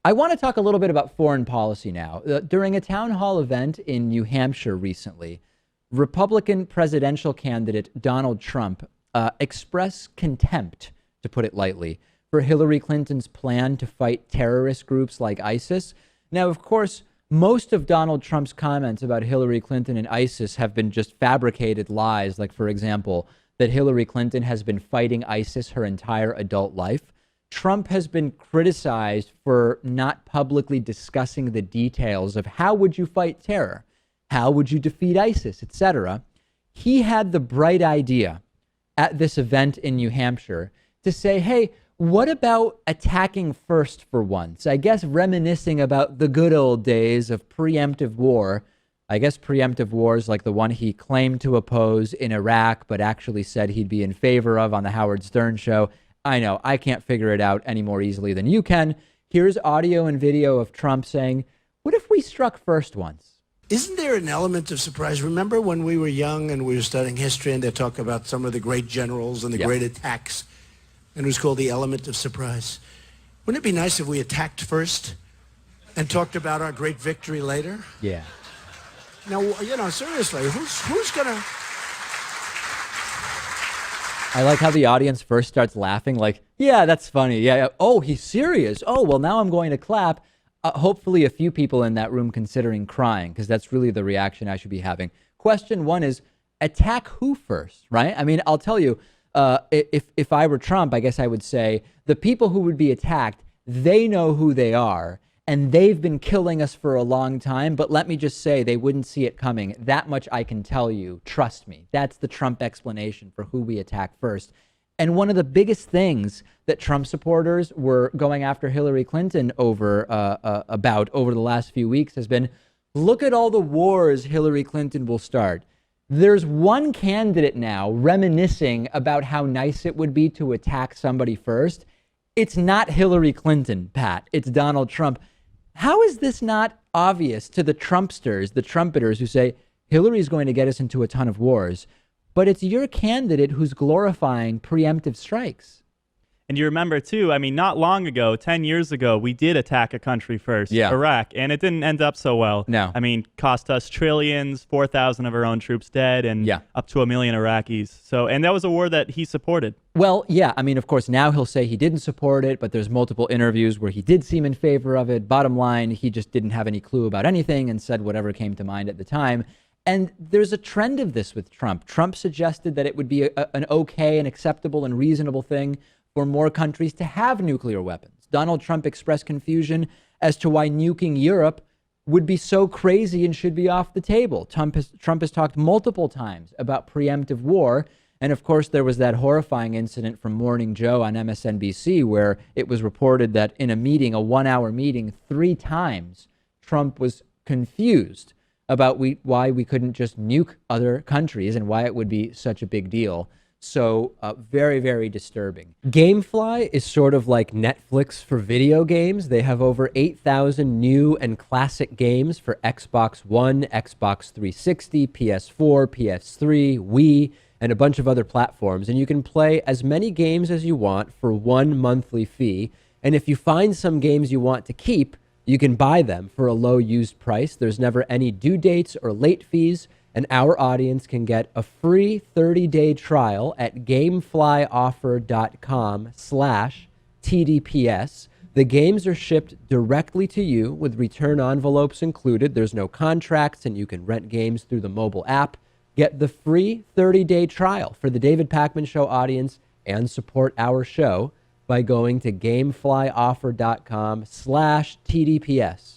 I want to talk a little bit about foreign policy now. During a town hall event in New Hampshire recently, Republican presidential candidate Donald Trump expressed contempt, to put it lightly, for Hillary Clinton's plan to fight terrorist groups like ISIS. Now, of course, most of Donald Trump's comments about Hillary Clinton and ISIS have been just fabricated lies, like, for example, that Hillary Clinton has been fighting ISIS her entire adult life. Trump has been criticized for not publicly discussing the details of how would you fight terror, how would you defeat ISIS, etc. He had the bright idea at this event in New Hampshire to say, hey, what about attacking first for once? I guess reminiscing about the good old days of preemptive war. I guess preemptive wars like the one he claimed to oppose in Iraq, but actually said he'd be in favor of on the Howard Stern show. I know, I can't figure it out any more easily than you can. Here's audio and video of Trump saying, what if we struck first once? Isn't there an element of surprise? Remember when we were young and we were studying history and they talk about some of the great generals and the great attacks, and it was called the element of surprise. Wouldn't it be nice if we attacked first and talked about our great victory later? Yeah. Now, seriously, who's gonna... I like how the audience first starts laughing like, yeah, that's funny. Yeah. Oh, he's serious. Oh, well, now I'm going to clap. Hopefully a few people in that room considering crying, because that's really the reaction I should be having. Question one is, attack who first, right? I mean, I'll tell you, if I were Trump, I guess I would say the people who would be attacked, they know who they are. And they've been killing us for a long time, but let me just say they wouldn't see it coming. That much I can tell you. Trust me. That's the Trump explanation for who we attack first. And one of the biggest things that Trump supporters were going after Hillary Clinton over the last few weeks has been, look at all the wars Hillary Clinton will start. There's one candidate now reminiscing about how nice it would be to attack somebody first. It's not Hillary Clinton, Pat. It's Donald Trump. How is this not obvious to the Trumpsters, the trumpeters who say Hillary's going to get us into a ton of wars, but it's your candidate who's glorifying preemptive strikes? And you remember, too, I mean, not long ago, 10 years ago, we did attack a country first, Iraq, and it didn't end up so well. No. I mean, cost us trillions, 4,000 of our own troops dead, and up to 1 million Iraqis. So, and that was a war that he supported. Well, yeah, I mean, of course, now he'll say he didn't support it, but there's multiple interviews where he did seem in favor of it. Bottom line, he just didn't have any clue about anything and said whatever came to mind at the time. And there's a trend of this with Trump. Trump suggested that it would be an okay and acceptable and reasonable thing for more countries to have nuclear weapons. Donald Trump expressed confusion as to why nuking Europe would be so crazy and should be off the table. Trump has talked multiple times about preemptive war. And of course, there was that horrifying incident from Morning Joe on MSNBC where it was reported that in a meeting, a 1-hour meeting, 3 times, Trump was confused about why we couldn't just nuke other countries and why it would be such a big deal. So very, very disturbing. Gamefly is sort of like Netflix for video games. They have over 8,000 new and classic games for Xbox One, Xbox 360, PS4, PS3, Wii, and a bunch of other platforms. And you can play as many games as you want for one monthly fee. And if you find some games you want to keep, you can buy them for a low used price. There's never any due dates or late fees. And our audience can get a free 30-day trial at gameflyoffer.com/TDPS. The games are shipped directly to you with return envelopes included. There's no contracts, and you can rent games through the mobile app. Get the free 30-day trial for the David Pakman Show audience and support our show by going to gameflyoffer.com/TDPS.